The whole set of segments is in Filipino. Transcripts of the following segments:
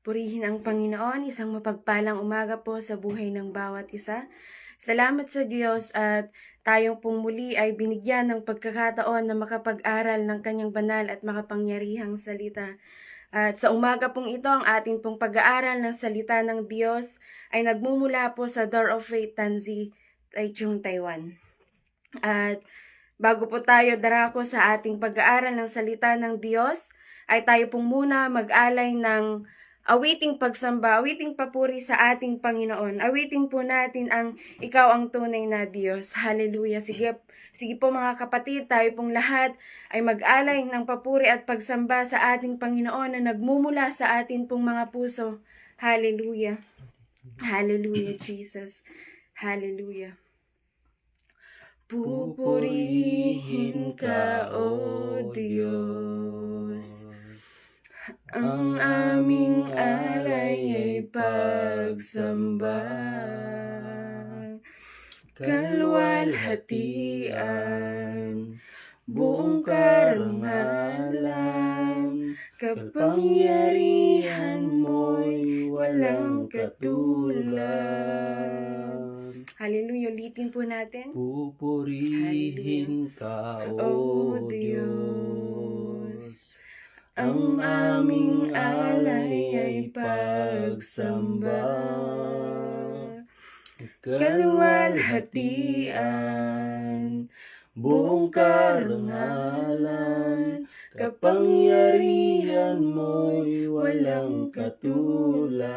Purihin ang Panginoon, isang mapagpalang umaga po sa buhay ng bawat isa. Salamat sa Diyos at tayong pong muli ay binigyan ng pagkakataon na makapag-aral ng kanyang banal at makapangyarihang salita. At sa umaga pong ito, ang ating pong pag-aaral ng salita ng Diyos ay nagmumula po sa Door of Faith, Tanzi, Taichung, Taiwan. At bago po tayo darako sa ating pag-aaral ng salita ng Diyos, ay tayo pong muna mag-alay ng awiting pagsamba, awiting papuri sa ating Panginoon. Awiting po natin ang Ikaw ang tunay na Diyos. Hallelujah. Sige po mga kapatid, tayo pong lahat ay mag-alay ng papuri at pagsamba sa ating Panginoon na nagmumula sa atin pong mga puso. Hallelujah. Hallelujah, Jesus. Hallelujah. Pupurihin ka, O Diyos. Ang aming alay ay pagsamba, kaluwalhatian, buong karangalan, kapangyarihan mo'y walang katulad. Hallelujah, ulitin po natin. Pupurihin ka, O Diyos. Ang aming alay ay pagsamba, kaluwalhatian, buong karangalan, kapangyarihan mo'y walang katulad.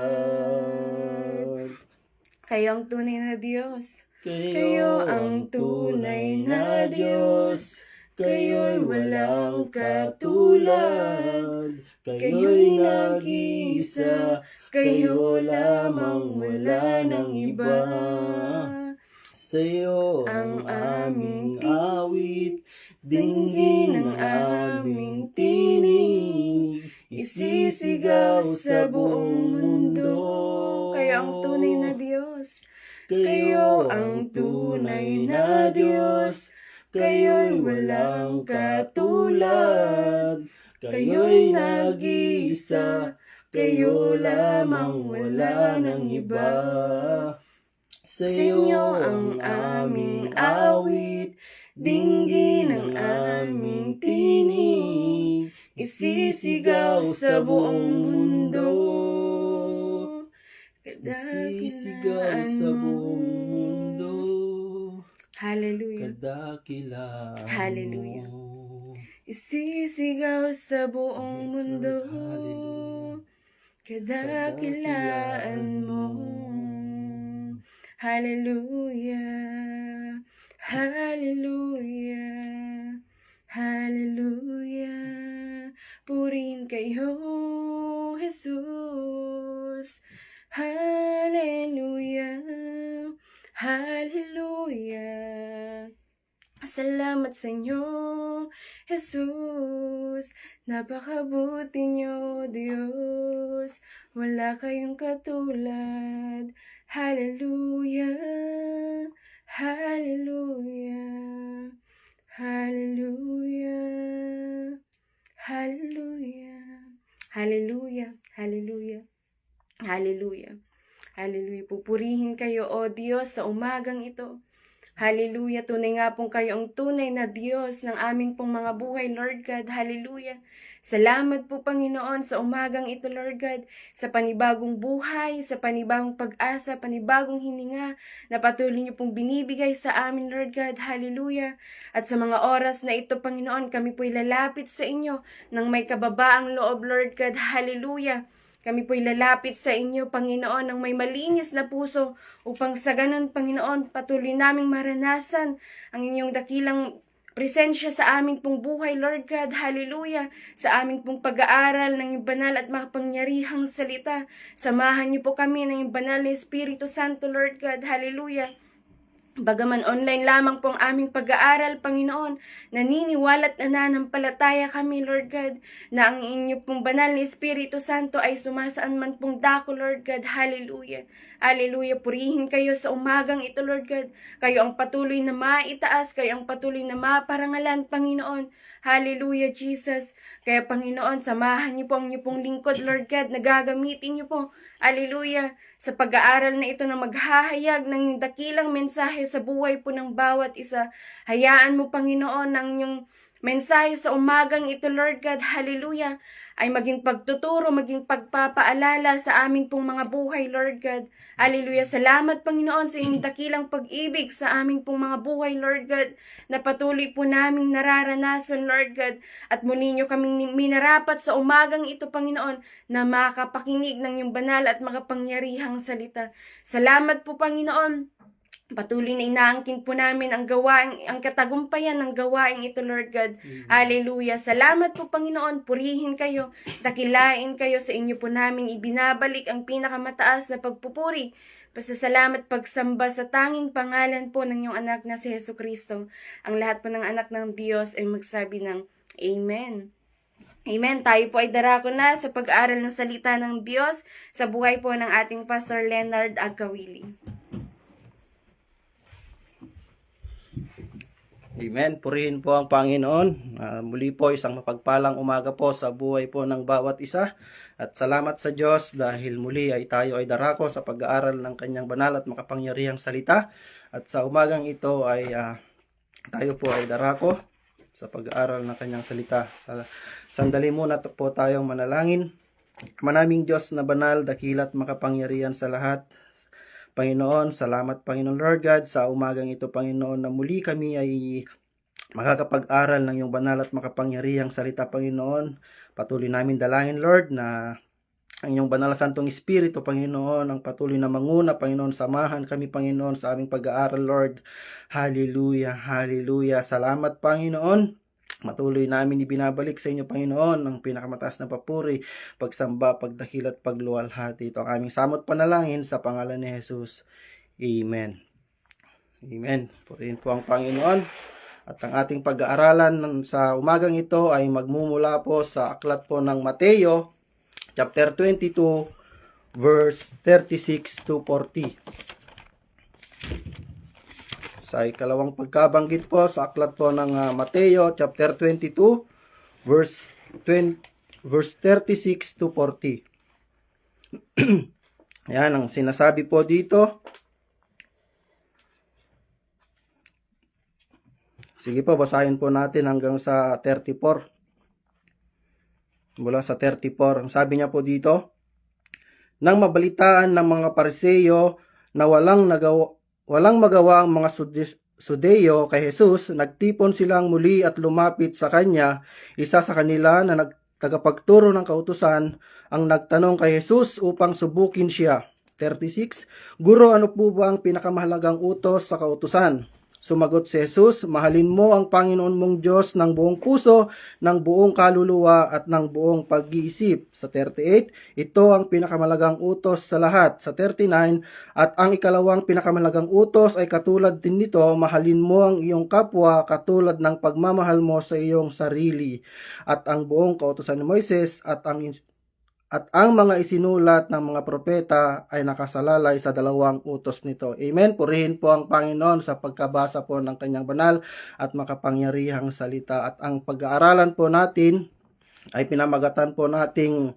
Kayo ang tunay na Diyos. Kayo ang tunay na Diyos. Kayo'y walang katulad, kayo'y nag-iisa, kayo lamang, wala nang iba. Sa'yo ang aming awit, dinggin ang aming tinig, isisigaw sa buong mundo. Kayo ang tunay na Diyos. Kayo ang tunay na Diyos. Kayo'y walang katulad, kayo'y nag-iisa, kayo lamang, wala nang iba. Sa'yo ang aming awit, dinggin ang aming tinig, isisigaw sa buong mundo. Isisigaw sa buong mundo. Hallelujah. Kadakilaan mo. Hallelujah. Isisigaw sa buong mundo. Kadakilaan mo. Hallelujah. Hallelujah. Hallelujah. Purihin kayo, Jesus. Hallelujah. Hallelujah. Salamat sa inyo, Jesus. Napakabuti niyo, Diyos. Wala kayong katulad. Hallelujah. Hallelujah. Hallelujah. Hallelujah. Hallelujah. Hallelujah. Hallelujah. Hallelujah. Pupurihin kayo, O Diyos, sa umagang ito. Hallelujah. Tunay nga pong kayo ang tunay na Diyos ng aming pong mga buhay, Lord God. Hallelujah. Salamat po, Panginoon, sa umagang ito, Lord God, sa panibagong buhay, sa panibagong pag-asa, panibagong hininga na patuloy niyo pong binibigay sa amin, Lord God. Hallelujah. At sa mga oras na ito, Panginoon, kami po'y lalapit sa inyo ng may kababaang loob, Lord God. Hallelujah. Kami po'y lalapit sa inyo, Panginoon, ng may malinis na puso upang sa ganon, Panginoon, patuloy naming maranasan ang inyong dakilang presensya sa aming pong buhay, Lord God. Hallelujah. Sa aming pong pag-aaral ng iyong banal at makapangyarihang salita. Samahan niyo po kami ng iyong banal na Espiritu Santo, Lord God. Hallelujah. Bagaman online lamang po ang aming pag-aaral, Panginoon, naniniwala at nananampalataya kami, Lord God, na ang inyo pong banal na Espiritu Santo ay sumasaan man pong dako, Lord God. Hallelujah. Hallelujah. Purihin kayo sa umagang ito, Lord God. Kayo ang patuloy na maitaas, kayo ang patuloy na maparangalan, Panginoon. Hallelujah, Jesus. Kaya, Panginoon, samahan niyo po ang niyo pong lingkod, Lord God, na gagamitin niyo po. Hallelujah. Sa pag-aaral na ito na maghahayag ng dakilang mensahe sa buhay po ng bawat isa. Hayaan mo, Panginoon, ang inyong mensahe sa umagang ito, Lord God, hallelujah, ay maging pagtuturo, maging pagpapaalala sa aming pong mga buhay, Lord God. Hallelujah. Salamat, Panginoon, sa inyong dakilang pag-ibig sa aming pong mga buhay, Lord God, na patuloy po naming nararanasan, Lord God. At muli nyo kaming minarapat sa umagang ito, Panginoon, na makapakinig ng iyong banal at makapangyarihang salita. Salamat po, Panginoon. Patuloy na inaangkin po namin ang katagumpayan ng gawain ito, Lord God. Hallelujah. Salamat po, Panginoon. Purihin kayo, dakilain kayo, sa inyo po namin ibinabalik ang pinakamataas na pagpupuri, pasasalamat, pagsamba sa tanging pangalan po ng iyong anak na si Jesucristo. Ang lahat po ng anak ng Diyos ay magsabi ng Amen. Amen. Tayo po ay darako na sa pag-aaral ng salita ng Diyos sa buhay po ng ating Pastor Leonard Agkawili. Amen. Purihin po ang Panginoon. Muli po isang mapagpalang umaga po sa buhay po ng bawat isa. At salamat sa Diyos dahil muli ay tayo ay darako sa pag-aaral ng kanyang banal at makapangyarihang salita. At sa umagang ito ay tayo po ay darako sa pag-aaral ng kanyang salita. Sandali muna po tayong manalangin. Manaming Diyos na banal, dakilat, makapangyarihan sa lahat. Panginoon, salamat Panginoon Lord God sa umagang ito, Panginoon, na muli kami ay makakapag-aral ng iyong banal at makapangyarihang salita, Panginoon. Patuloy namin dalangin, Lord, na ang iyong banal na santong Espiritu, Panginoon, ang patuloy na manguna, Panginoon. Samahan kami, Panginoon, sa aming pag-aaral, Lord. Hallelujah, hallelujah. Salamat, Panginoon. Matuloy namin ibinabalik sa inyo, Panginoon, ang pinakamataas na papuri, pagsamba, pagdakil at pagluwalhati. Ito ang aming samot panalangin sa pangalan ni Jesus. Amen. Amen. Purihin po ang Panginoon. At ang ating pag-aaralan sa umagang ito ay magmumula po sa aklat po ng Mateo, chapter 22, verse 36 to 40. Sa ikalawang pagkabanggit po sa aklat po ng Mateo chapter 22 verse 36 to 40. Ayan ang sinasabi po dito. Sige po, basahin po natin hanggang sa 34. Mula sa 34, ang sabi niya po dito, nang mabalitaan ng mga Pariseo na walang magawa ang mga Sudeyo kay Jesus, nagtipon silang muli at lumapit sa kanya. Isa sa kanila na tagapagturo ng kautusan ang nagtanong kay Jesus upang subukin siya. 36, Guro, ano po ba ang pinakamahalagang utos sa kautusan? Sumagot si Jesus, mahalin mo ang Panginoon mong Diyos ng buong puso, ng buong kaluluwa at ng buong pag-iisip. Sa 38, ito ang pinakamalagang utos sa lahat. Sa 39, at ang ikalawang pinakamalagang utos ay katulad din nito, mahalin mo ang iyong kapwa katulad ng pagmamahal mo sa iyong sarili. At ang buong kautusan ni Moises at ang mga isinulat ng mga propeta ay nakasalalay sa dalawang utos nito. Amen. Purihin po ang Panginoon sa pagkabasa po ng kanyang banal at makapangyarihang salita. At ang pag-aaralan po natin ay pinamagatan po nating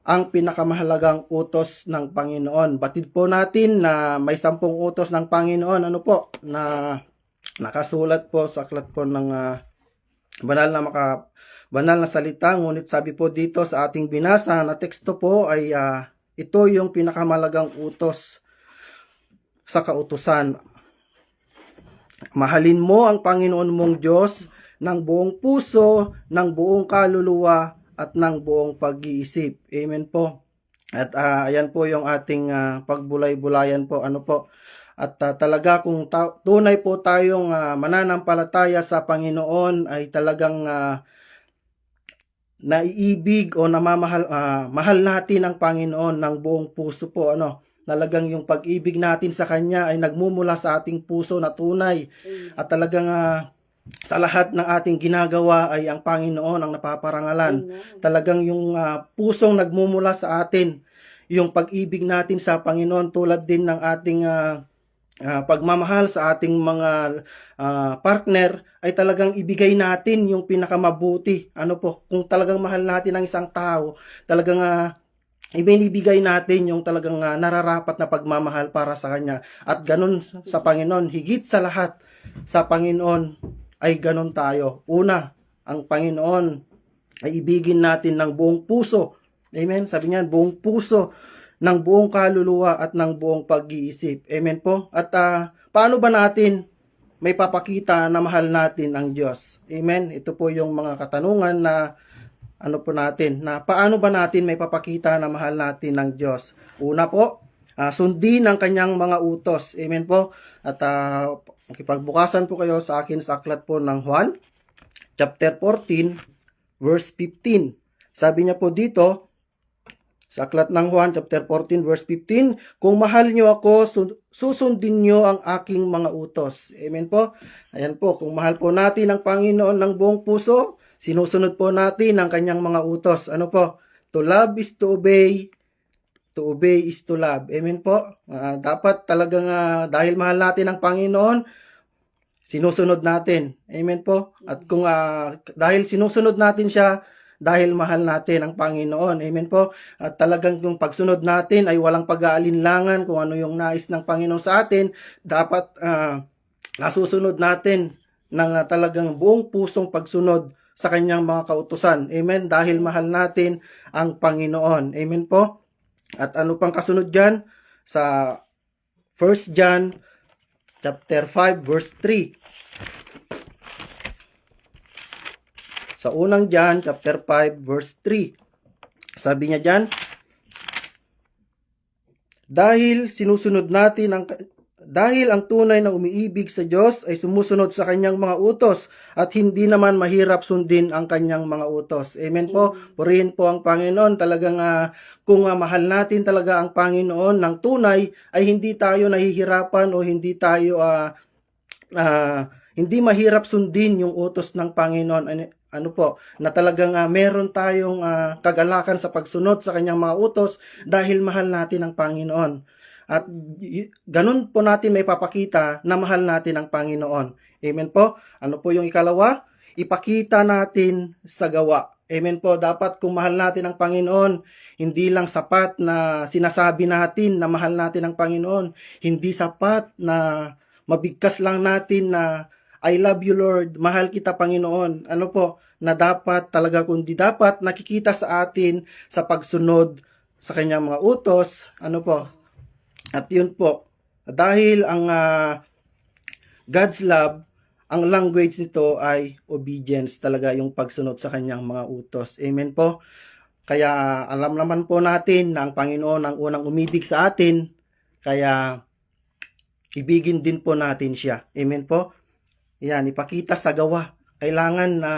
ang pinakamahalagang utos ng Panginoon. Batid po natin na may 10 utos ng Panginoon. Ano po? Na nakasulat po sa aklat po ng banal na salita, ngunit sabi po dito sa ating binasa na teksto po ay ito yung pinakamalagang utos sa kautusan. Mahalin mo ang Panginoon mong Diyos ng buong puso, ng buong kaluluwa at ng buong pag-iisip. Amen po. At ayan po yung ating pagbulay-bulayan po. Ano po? At talaga kung tunay po tayong mananampalataya sa Panginoon ay talagang naiibig o mahal natin ang Panginoon ng buong puso po, ano. Talagang yung pag-ibig natin sa Kanya ay nagmumula sa ating puso na tunay. At talagang sa lahat ng ating ginagawa ay ang Panginoon ang napaparangalan. Amen. Talagang yung pusong nagmumula sa atin, yung pag-ibig natin sa Panginoon tulad din ng ating pagmamahal sa ating mga partner ay talagang ibigay natin yung pinakamabuti. Ano po, kung talagang mahal natin ang isang tao, talagang ibinibigay natin yung talagang nararapat na pagmamahal para sa Kanya. At ganun sa Panginoon, higit sa lahat, sa Panginoon ay ganun tayo. Una, ang Panginoon ay ibigin natin ng buong puso. Amen? Sabi niya, buong puso, ng buong kaluluwa at ng buong pag-iisip. Amen po? At paano ba natin may papakita na mahal natin ang Diyos? Amen? Ito po yung mga katanungan na ano po natin, na paano ba natin may papakita na mahal natin ng Diyos? Una po, sundin ang kanyang mga utos. Amen po? At makipagbukasan po kayo sa akin sa aklat po ng Juan, chapter 14, verse 15. Sabi niya po dito, sa aklat ng Juan, chapter 14, verse 15, kung mahal niyo ako, susundin niyo ang aking mga utos. Amen po? Ayan po, kung mahal po natin ang Panginoon ng buong puso, sinusunod po natin ang kanyang mga utos. Ano po? To love is to obey is to love. Amen po? Dapat talagang dahil mahal natin ang Panginoon, sinusunod natin. Amen po? At kung dahil sinusunod natin siya, dahil mahal natin ang Panginoon. Amen po? At talagang yung pagsunod natin ay walang pag-aalinlangan kung ano yung nais ng Panginoon sa atin. Dapat nasusunod natin ng talagang buong pusong pagsunod sa kanyang mga kautusan. Amen? Dahil mahal natin ang Panginoon. Amen po? At ano pang kasunod dyan? Sa 1 John chapter 5 verse 3. Sa unang John chapter 5 verse 3. Sabi niya diyan, dahil ang tunay na umiibig sa Diyos ay sumusunod sa kanyang mga utos at hindi naman mahirap sundin ang kanyang mga utos. Amen po. Purihin po ang Panginoon. Talagang kung mahal natin talaga ang Panginoon ng tunay ay hindi tayo nahihirapan o hindi tayo hindi mahirap sundin yung utos ng Panginoon. Ano po, na talagang meron tayong kagalakan sa pagsunod sa kanyang mga utos dahil mahal natin ang Panginoon. At ganun po natin may papakita na mahal natin ang Panginoon. Amen po. Ano po yung ikalawa? Ipakita natin sa gawa. Amen po. Dapat kung mahal natin ang Panginoon, hindi lang sapat na sinasabi natin na mahal natin ang Panginoon. Hindi sapat na mabigkas lang natin na I love you Lord, mahal kita Panginoon. Ano po, na dapat talaga kundi dapat nakikita sa atin sa pagsunod sa kanyang mga utos. Ano po, at yun po, dahil ang God's love, ang language nito ay obedience, talaga yung pagsunod sa kanyang mga utos. Amen po. Kaya alam naman po natin na ang Panginoon ang unang umibig sa atin, kaya ibigin din po natin siya. Amen po. Yan, ipakita sa gawa. Kailangan na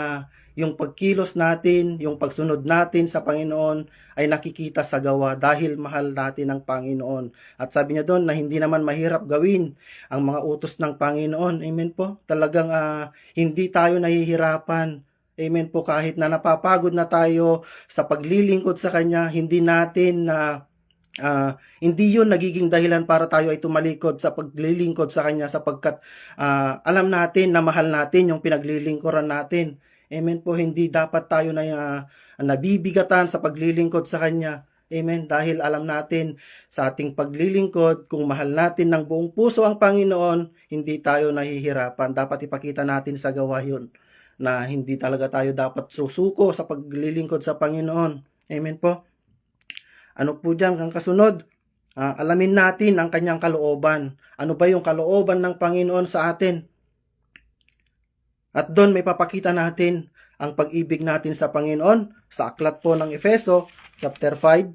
yung pagkilos natin, yung pagsunod natin sa Panginoon ay nakikita sa gawa dahil mahal natin ang Panginoon. At sabi niya doon na hindi naman mahirap gawin ang mga utos ng Panginoon. Amen po. Talagang hindi tayo nahihirapan. Amen po. Kahit na napapagod na tayo sa paglilingkod sa Kanya, hindi natin hindi yun nagiging dahilan para tayo ay tumalikod sa paglilingkod sa Kanya sapagkat alam natin na mahal natin yung pinaglilingkuran natin. Amen po, hindi dapat tayo na nabibigatan sa paglilingkod sa Kanya. Amen, dahil alam natin sa ating paglilingkod, kung mahal natin ng buong puso ang Panginoon, hindi tayo nahihirapan. Dapat ipakita natin sa gawa yun na hindi talaga tayo dapat susuko sa paglilingkod sa Panginoon. Amen po. Ano po dyan ang kasunod? Alamin natin ang kanyang kalooban. Ano ba yung kalooban ng Panginoon sa atin? At doon may papakita natin ang pag-ibig natin sa Panginoon sa aklat po ng Efeso, chapter 5.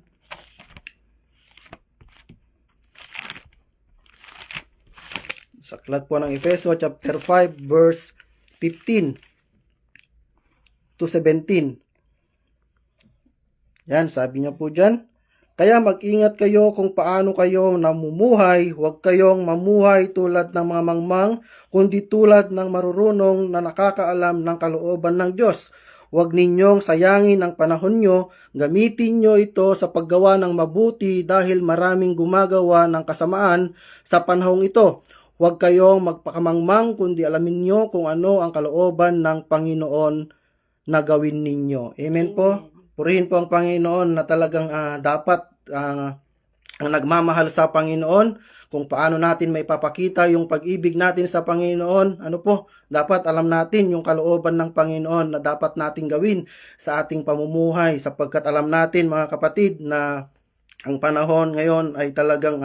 Sa aklat po ng Efeso, chapter 5, verse 15 to 17. Yan, sabi niya po dyan, Kaya mag-ingat kayo kung paano kayo namumuhay. Huwag kayong mamuhay tulad ng mga mangmang, kundi tulad ng marurunong na nakakaalam ng kalooban ng Diyos. Huwag ninyong sayangin ang panahon nyo, gamitin nyo ito sa paggawa ng mabuti dahil maraming gumagawa ng kasamaan sa panahong ito. Huwag kayong magpakamangmang, kundi alamin nyo kung ano ang kalooban ng Panginoon na gawin ninyo. Amen po. Amen. Purihin po ang Panginoon na talagang dapat ang nagmamahal sa Panginoon, kung paano natin maipapakita yung pag-ibig natin sa Panginoon. Ano po, dapat alam natin yung kalooban ng Panginoon na dapat nating gawin sa ating pamumuhay, sapagkat alam natin mga kapatid na ang panahon ngayon ay talagang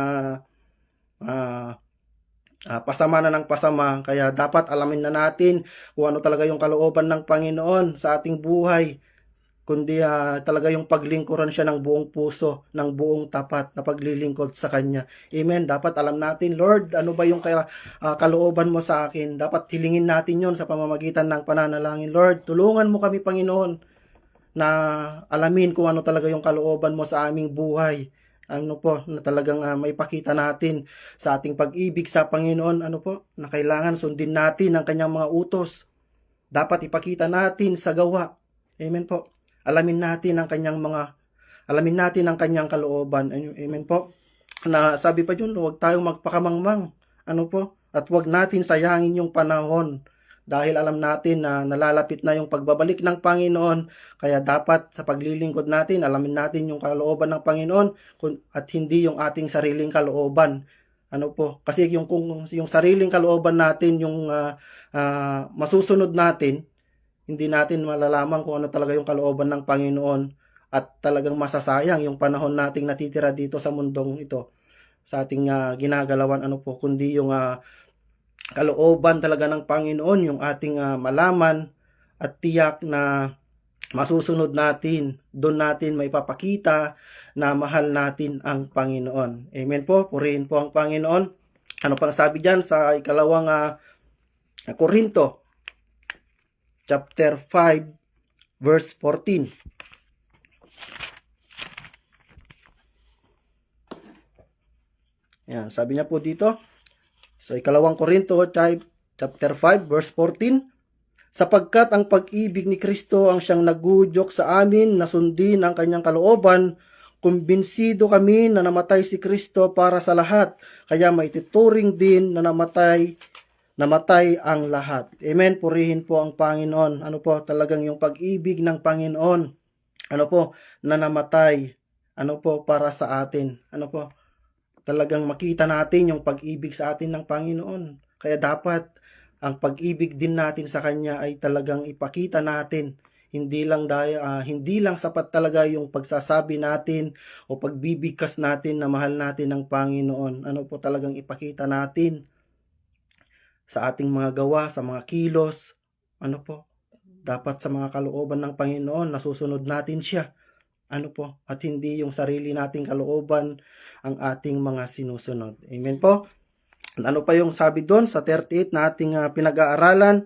pasama na ng pasama, kaya dapat alamin na natin kung ano talaga yung kalooban ng Panginoon sa ating buhay, kundi talaga yung paglingkuran siya ng buong puso, ng buong tapat na paglilingkod sa Kanya. Amen. Dapat alam natin, Lord, ano ba yung kalooban mo sa akin? Dapat hilingin natin yon sa pamamagitan ng pananalangin. Lord, tulungan mo kami, Panginoon, na alamin kung ano talaga yung kalooban mo sa aming buhay. Ano po, na talagang maipakita natin sa ating pag-ibig sa Panginoon, ano po, na kailangan sundin natin ang Kanyang mga utos. Dapat ipakita natin sa gawa. Amen po. Alamin natin ang kanyang kalooban. Amen po. Na sabi pa dyan, huwag tayong magpakamangmang. Ano po? At huwag natin sayangin yung panahon. Dahil alam natin na nalalapit na yung pagbabalik ng Panginoon. Kaya dapat sa paglilingkod natin, alamin natin yung kalooban ng Panginoon at hindi yung ating sariling kalooban. Ano po? Kasi kung yung sariling kalooban natin, yung masusunod natin, hindi natin malalaman kung ano talaga yung kalooban ng Panginoon at talagang masasayang yung panahon nating natitira dito sa mundong ito sa ating ginagalawan, ano po, kundi yung kalooban talaga ng Panginoon yung ating malaman at tiyak na masusunod natin. Doon natin maipapakita na mahal natin ang Panginoon. Amen po. Purihin po ang Panginoon. Ano pang sabi diyan sa ikalawang Korinto chapter 5 verse 14. Yan, sabi niya po dito sa ikalawang Korinto chapter 5 verse 14, sapagkat ang pag-ibig ni Kristo ang siyang nagudyok sa amin na sundin ang kanyang kalooban, kumbinsido kami na namatay si Kristo para sa lahat, kaya maituturing din na namatay ang lahat. Amen. Purihin po ang Panginoon. Ano po, talagang yung pag-ibig ng Panginoon, ano po, na namatay, ano po, para sa atin. Ano po, talagang makita natin yung pag-ibig sa atin ng Panginoon. Kaya dapat ang pag-ibig din natin sa Kanya ay talagang ipakita natin. Hindi lang sapat talaga yung pagsasabi natin o pagbibigkas natin na mahal natin ang Panginoon. Ano po, talagang ipakita natin sa ating mga gawa, sa mga kilos, ano po, dapat sa mga kalooban ng Panginoon, nasusunod natin siya. Ano po, at hindi yung sarili nating kalooban ang ating mga sinusunod. Amen po. Ano pa yung sabi doon sa 38 na ating pinag-aaralan?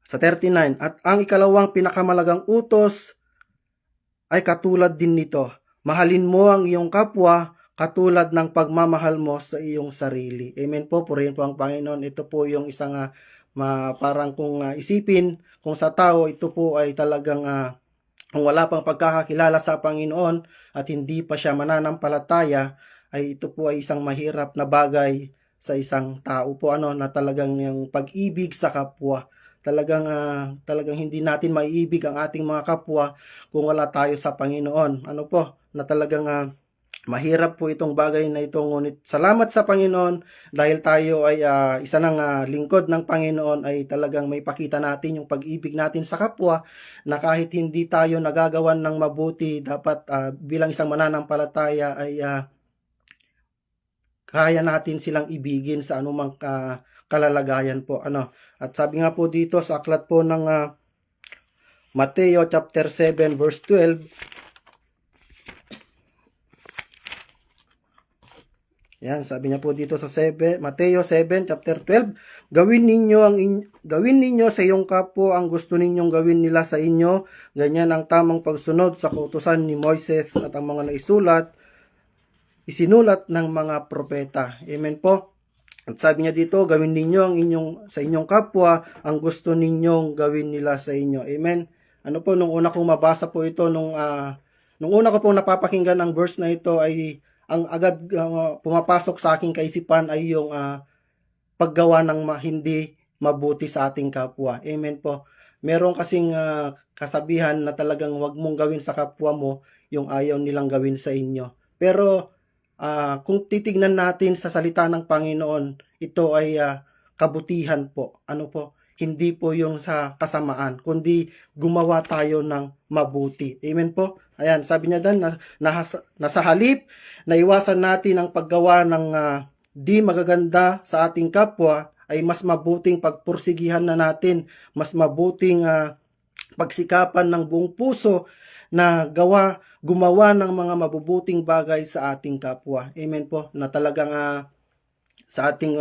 Sa 39, at ang ikalawang pinakamalagang utos ay katulad din nito. Mahalin mo ang iyong kapwa katulad ng pagmamahal mo sa iyong sarili. Amen po. Purihin po ang Panginoon. Ito po yung isang parang kung isipin, kung sa tao, ito po ay talagang kung wala pang pagkakakilala sa Panginoon at hindi pa siya mananampalataya, ay ito po ay isang mahirap na bagay sa isang tao po, na talagang yung pag-ibig sa kapwa. Talagang hindi natin maiibig ang ating mga kapwa kung wala tayo sa Panginoon. Ano po, na talagang mahirap po itong bagay na ito, ngunit salamat sa Panginoon dahil tayo ay isa ng lingkod ng Panginoon, ay talagang may pakita natin yung pag-ibig natin sa kapwa, na kahit hindi tayo nagagawan ng mabuti, dapat bilang isang mananampalataya ay kaya natin silang ibigin sa anumang kalalagayan po. At sabi nga po dito sa aklat po ng Mateo chapter 7 verse 12, yan, sabi niya po dito sa Mateo 7 chapter 12, Gawin ninyo sa iyong kapwa ang gusto ninyong gawin nila sa inyo. Ganyan ang tamang pagsunod sa kautusan ni Moises at ang mga isinulat ng mga propeta. Amen po. At sabi niya dito, gawin ninyo sa inyong kapwa ang gusto ninyong gawin nila sa inyo. Amen. Ano po, nung una kong mabasa po ito, nung una ko pong napapakinggan ang verse na ito, ay ang agad pumapasok sa aking kaisipan ay yung paggawa ng hindi mabuti sa ating kapwa. Amen po. Meron kasing kasabihan na talagang wag mong gawin sa kapwa mo yung ayaw nilang gawin sa inyo. Pero kung titignan natin sa salita ng Panginoon, ito ay kabutihan po. Ano po? Hindi po yung sa kasamaan, kundi gumawa tayo ng mabuti. Amen po? Ayan, sabi niya doon, nasa halip, naiwasan natin ang paggawa ng di magaganda sa ating kapwa, ay mas mabuting pagpursigihan na natin, mas mabuting pagsikapan ng buong puso na gumawa ng mga mabubuting bagay sa ating kapwa. Amen po, na talagang sa ating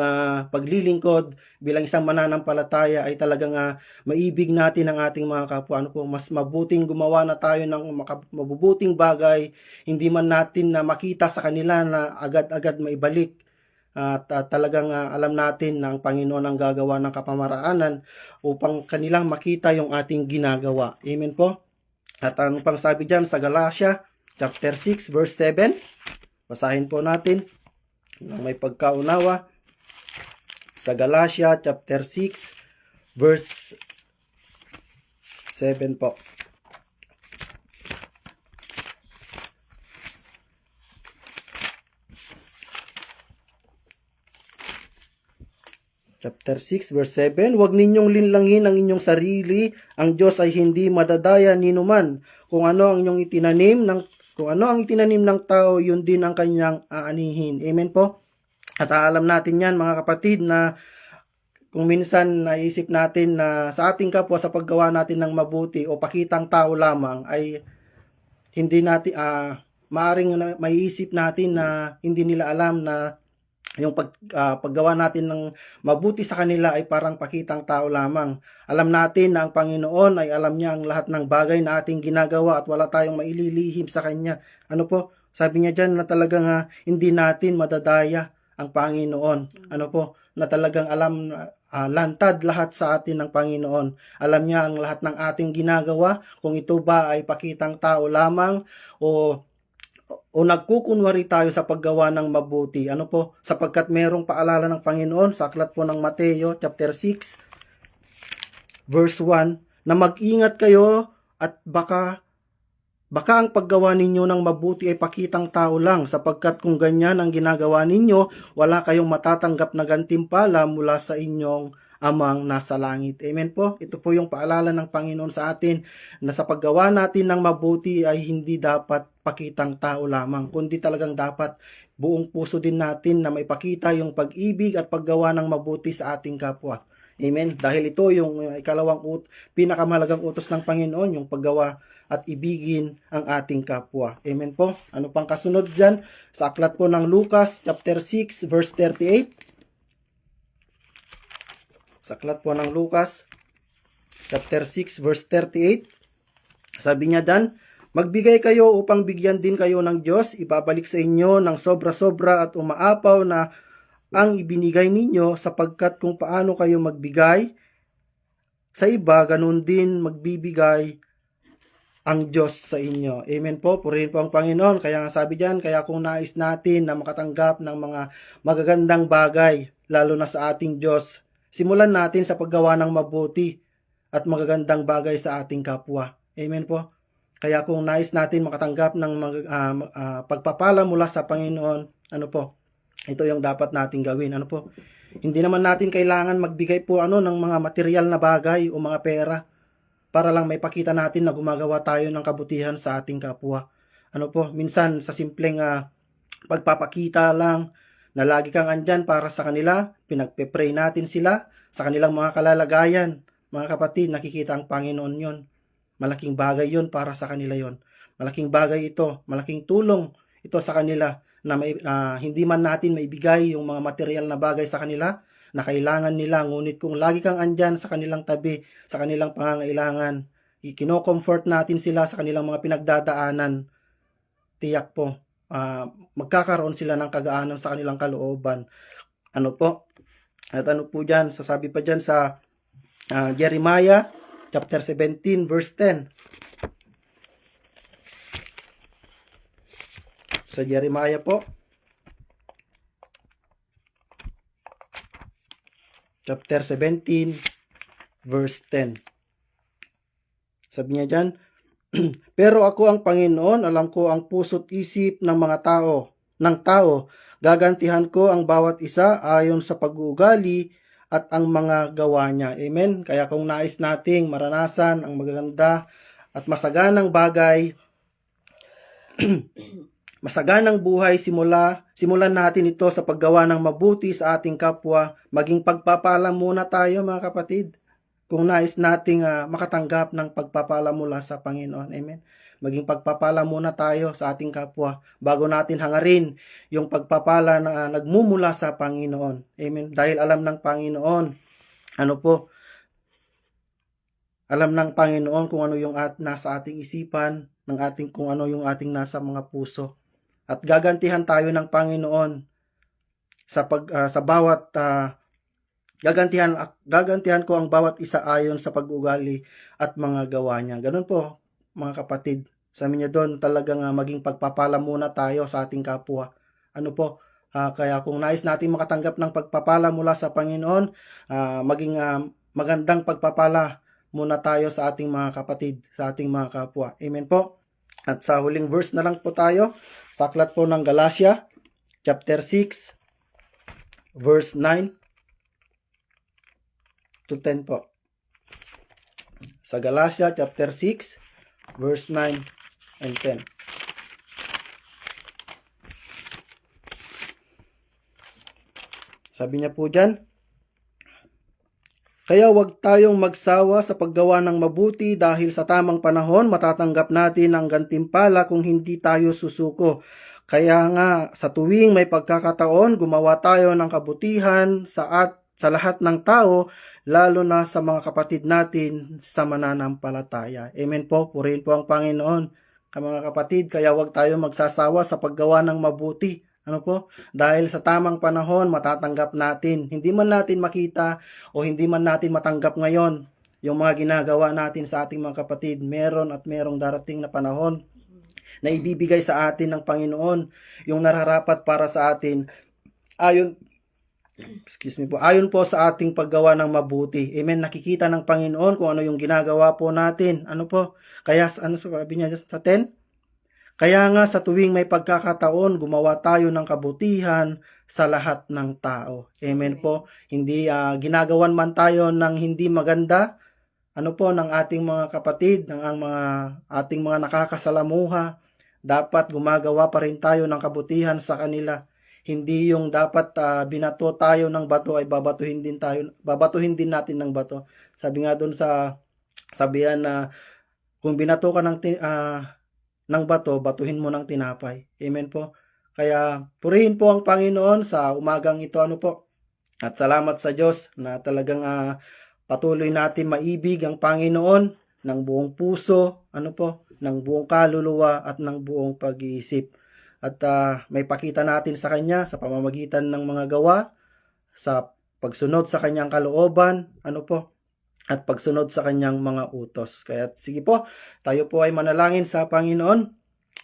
paglilingkod bilang isang mananampalataya ay talagang maibig natin ang ating mga kapwa. Ano po, mas mabuting gumawa na tayo ng mabubuting bagay, hindi man natin na makita sa kanila na agad-agad maibalik. At talagang alam natin na ang Panginoon ang gagawa ng kapamaraanan upang kanilang makita yung ating ginagawa. Amen po. At ang pang sabi dyan sa Galatia chapter 6 verse 7, basahin po natin ng may pagkaunawa. Sa Galatia chapter 6 verse 7 po. Chapter 6 verse 7, huwag ninyong linlangin ang inyong sarili, ang Diyos ay hindi madadaya ninuman. Kung ano ang itinanim ng tao, yun din ang kanyang aanihin. Amen po. At alam natin yan mga kapatid na kung minsan naisip natin na sa ating kapwa sa paggawa natin ng mabuti o pakitang tao lamang ay hindi natin maaring maiisip natin na hindi nila alam na yung paggawa natin ng mabuti sa kanila ay parang pakitang tao lamang. Alam natin na ang Panginoon ay alam niya ang lahat ng bagay na ating ginagawa at wala tayong maililihim sa Kanya. Ano po? Sabi niya dyan na talagang hindi natin madadaya ang Panginoon. Ano po? Na talagang alam, lantad lahat sa atin ng Panginoon. Alam niya ang lahat ng ating ginagawa, kung ito ba ay pakitang tao lamang o nagkukunwari tayo sa paggawa ng mabuti. Ano po? Sapagkat merong paalala ng Panginoon sa aklat po ng Mateo chapter 6 verse 1 na mag-ingat kayo at baka ang paggawa ninyo ng mabuti ay pakitang tao lang, sapagkat kung ganyan ang ginagawa ninyo, wala kayong matatanggap na gantimpala mula sa inyong amang nasa langit. Amen po. Ito po yung paalala ng Panginoon sa atin na sa paggawa natin ng mabuti ay hindi dapat pakitang tao lamang, kundi talagang dapat buong puso din natin na maipakita yung pag-ibig at paggawa ng mabuti sa ating kapwa. Amen. Dahil ito yung pinakamahalagang utos ng Panginoon, yung paggawa at ibigin ang ating kapwa. Amen po. Ano pang kasunod dyan? Sa aklat po ng Lucas chapter 6 verse 38. Sa aklat po ng Lucas chapter 6 verse 38, sabi niya dan, magbigay kayo upang bigyan din kayo ng Diyos, ibabalik sa inyo ng sobra-sobra at umaapaw na ang ibinigay ninyo, sapagkat kung paano kayo magbigay sa iba, ganun din magbibigay ang Diyos sa inyo. Amen po. Purihin po ang Panginoon. Kaya nga sabi diyan, kaya kung nais natin na makatanggap ng mga magagandang bagay, lalo na sa ating Diyos, simulan natin sa paggawa ng mabuti at magagandang bagay sa ating kapwa. Amen po. Kaya kung nais natin makatanggap ng pagpapala mula sa Panginoon, ano po, ito yung dapat nating gawin. Ano po? Hindi naman natin kailangan magbigay po ng mga material na bagay o mga pera para lang maipakita natin na gumagawa tayo ng kabutihan sa ating kapwa. Ano po? Minsan sa simpleng pagpapakita lang na lagi kang andyan para sa kanila, pinagpe-pray natin sila sa kanilang mga kalalagayan. Mga kapatid, nakikita ang Panginoon yon. Malaking bagay yon para sa kanila yon. Malaking bagay ito, malaking tulong ito sa kanila na hindi man natin maibigay yung mga material na bagay sa kanila, na kailangan nila. Ngunit kung lagi kang andyan sa kanilang tabi, sa kanilang pangangailangan, kino-comfort natin sila sa kanilang mga pinagdadaanan, tiyak po, magkakaroon sila ng kagaanan sa kanilang kalooban. Ano po? At ano po dyan? Sasabi pa dyan sa Jeremiah chapter 17 verse 10. Sa Jeremiah po, chapter 17 verse 10. Sabi niya dyan, pero ako ang Panginoon, alam ko ang puso't isip ng mga tao, gagantihan ko ang bawat isa ayon sa pag-uugali at ang mga gawa niya. Amen? Kaya kung nais nating maranasan ang magaganda at masaganang bagay, masaganang buhay, simulan natin ito sa paggawa ng mabuti sa ating kapwa, maging pagpapala muna tayo mga kapatid. Kung nais nating makatanggap ng pagpapala mula sa Panginoon. Amen. Maging pagpapala muna tayo sa ating kapwa bago natin hangarin yung pagpapala na nagmumula sa Panginoon. Amen. Dahil alam ng Panginoon, alam ng Panginoon kung ano yung nasa ating isipan, kung ano yung ating nasa mga puso. At gagantihan tayo ng Panginoon sa bawat gagantihan ko ang bawat isa ayon sa pag-ugali at mga gawa niya. Ganun po, mga kapatid. Sabi niya doon, talagang maging pagpapala muna tayo sa ating kapwa. Kaya kung nais natin makatanggap ng pagpapala mula sa Panginoon, maging magandang pagpapala muna tayo sa ating mga kapatid, sa ating mga kapwa. Amen po. At sa huling verse na lang po tayo, sa aklat po ng Galatia, chapter 6, verse 9 to 10 po. Sa Galatia chapter 6 verse 9 and 10. Sabi niya po diyan, kaya huwag tayong magsawa sa paggawa ng mabuti dahil sa tamang panahon matatanggap natin ang gantimpala kung hindi tayo susuko. Kaya nga sa tuwing may pagkakataon gumawa tayo ng kabutihan sa lahat ng tao, lalo na sa mga kapatid natin sa mananampalataya. Amen po, purihin po ang Panginoon. Mga kapatid, kaya huwag tayo magsasawa sa paggawa ng mabuti. Dahil sa tamang panahon, matatanggap natin. Hindi man natin makita o hindi man natin matanggap ngayon yung mga ginagawa natin sa ating mga kapatid. Meron at merong darating na panahon na ibibigay sa atin ng Panginoon yung nararapat para sa atin ayon po sa ating paggawa ng mabuti. Amen. Nakikita ng Panginoon kung ano yung ginagawa po natin. Kaya sabi niya sa 10? Kaya nga sa tuwing may pagkakataon, gumawa tayo ng kabutihan sa lahat ng tao. Amen po. Hindi ginagawan man tayo ng hindi maganda, ng ating mga kapatid, ng ating mga nakakasalamuha, dapat gumagawa pa rin tayo ng kabutihan sa kanila. Hindi yung dapat binato tayo ng bato ay babatuhin din natin ng bato. Sabi nga doon sa sabihan na kung binato ka ng bato, batuhin mo ng tinapay. Amen po. Kaya purihin po ang Panginoon sa umagang ito At salamat sa Diyos na talagang patuloy natin maibig ang Panginoon ng buong puso, ng buong kaluluwa at ng buong pag-iisip. At may pakita natin sa Kanya sa pamamagitan ng mga gawa, sa pagsunod sa Kanyang kalooban, at pagsunod sa Kanyang mga utos. Kaya sige po, tayo po ay manalangin sa Panginoon.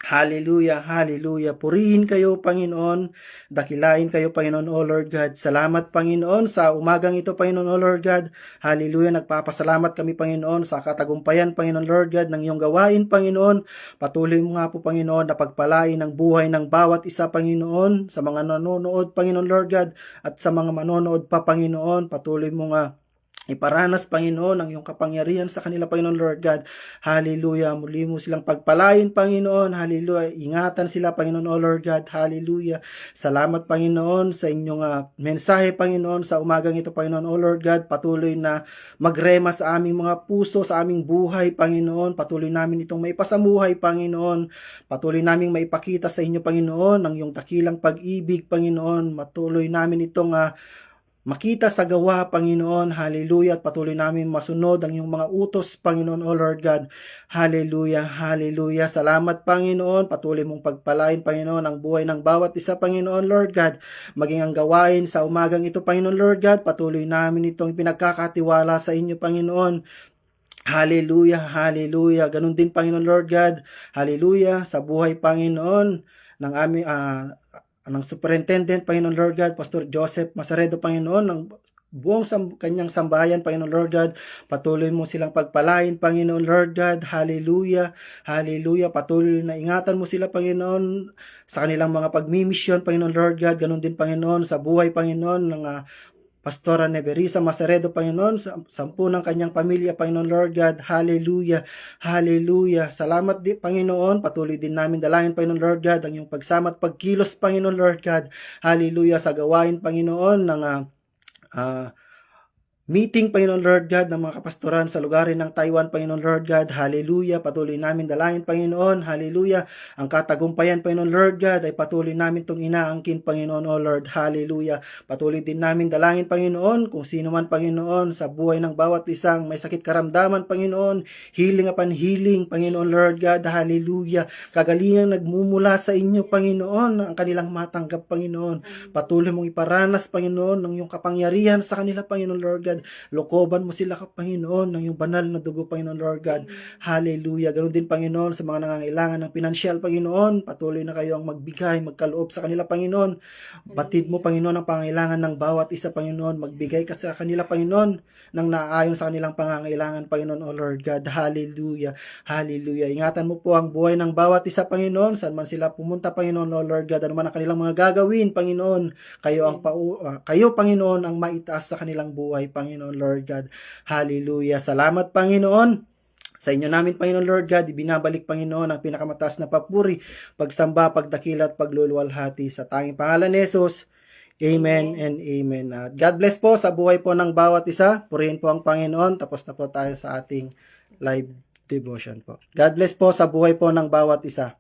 Hallelujah, hallelujah. Purihin kayo, Panginoon. Dakilain kayo, Panginoon, O Lord God. Salamat, Panginoon, sa umagang ito, Panginoon, O Lord God. Hallelujah. Nagpapasalamat kami, Panginoon, sa katagumpayan, Panginoon, Lord God, ng iyong gawain, Panginoon. Patuloy mo nga po, Panginoon, na pagpalain ng buhay ng bawat isa, Panginoon, sa mga nanonood, Panginoon, Lord God, at sa mga manonood pa, Panginoon. Patuloy mo nga iparanas, Panginoon, ang iyong kapangyarihan sa kanila, Panginoon Lord God. Hallelujah. Muli mo silang pagpalain, Panginoon. Hallelujah. Ingatan sila, Panginoon, O Lord God. Hallelujah. Salamat, Panginoon, sa inyong mensahe, Panginoon, sa umagang ito, Panginoon, O Lord God. Patuloy na magrema sa aming mga puso, sa aming buhay, Panginoon. Patuloy namin itong maipasamuhay, Panginoon. Patuloy namin maipakita sa inyo, Panginoon, ang iyong dakilang pag-ibig, Panginoon. Patuloy namin itong makita sa gawa, Panginoon. Hallelujah. At patuloy namin masunod ang iyong mga utos, Panginoon, O Lord God. Hallelujah. Hallelujah. Salamat, Panginoon. Patuloy mong pagpalain, Panginoon, ang buhay ng bawat isa, Panginoon, Lord God. Maging ang gawain sa umagang ito, Panginoon, Lord God. Patuloy namin itong pinagkakatiwala sa inyo, Panginoon. Hallelujah, hallelujah. Ganun din, Panginoon Lord God. Hallelujah. Sa buhay, Panginoon, ng aming ng Superintendent, Panginoon Lord God, Pastor Joseph Masaredo, Panginoon, ng buong kanyang sambahayan, Panginoon Lord God, patuloy mo silang pagpalain, Panginoon Lord God, hallelujah, hallelujah, patuloy na ingatan mo sila, Panginoon, sa kanilang mga pagmimisyon, Panginoon Lord God, ganun din, Panginoon, sa buhay, Panginoon, ng Pastora Neverisa Masaredo, Panginoon, sa 10 ng kanyang pamilya, Panginoon Lord God, hallelujah, hallelujah. Salamat din, Panginoon, patuloy din namin dalangin, Panginoon Lord God, ang iyong pagsama at pagkilos, Panginoon Lord God, hallelujah, sa gawain, Panginoon, ng meeting, Panginoon Lord God, ng mga kapastoran sa lugarin ng Taiwan, Panginoon Lord God, hallelujah, patuloy namin dalangin, Panginoon, hallelujah, ang katagumpayan, Panginoon Lord God, ay patuloy namin itong inaangkin, Panginoon, O Lord, hallelujah, patuloy din namin dalangin, Panginoon, kung sino man, Panginoon, sa buhay ng bawat isang may sakit karamdaman, Panginoon, healing upon healing, Panginoon Lord God, hallelujah, kagalingan nagmumula sa inyo, Panginoon, ang kanilang matanggap, Panginoon, patuloy mong iparanas, Panginoon, ng iyong kapangyarihan sa kanila, Panginoon Lord God, lokoban mo sila, Panginoon, ng iyong banal na dugo, Panginoon Lord God. Hallelujah. Ganun din, Panginoon, sa mga nangangailangan ng pinansyal, Panginoon, patuloy na kayo ang magbigay, magkaloob sa kanila, Panginoon. Batid mo, Panginoon, ang pangangailangan ng bawat isa, Panginoon. Magbigay ka sa kanila, Panginoon, ng naaayon sa kanilang pangangailangan, Panginoon, O Lord God. Hallelujah. Hallelujah. Ingatan mo po ang buhay ng bawat isa, Panginoon. Saan man sila pumunta, Panginoon, O Lord God. Ano man ang kanilang mga gagawin, Panginoon. Kayo, Panginoon, ang maitaas sa kanilang buhay, Panginoon, Lord God. Hallelujah. Salamat, Panginoon. Sa inyo namin, Panginoon Lord God, ibinabalik, Panginoon, ang pinakamataas na papuri, pagsamba, pagdakila at pagluluwalhati sa tanging pangalan ni Jesus. Amen and amen. God bless po sa buhay po ng bawat isa. Purihin po ang Panginoon. Tapos na po tayo sa ating live devotion po. God bless po sa buhay po ng bawat isa.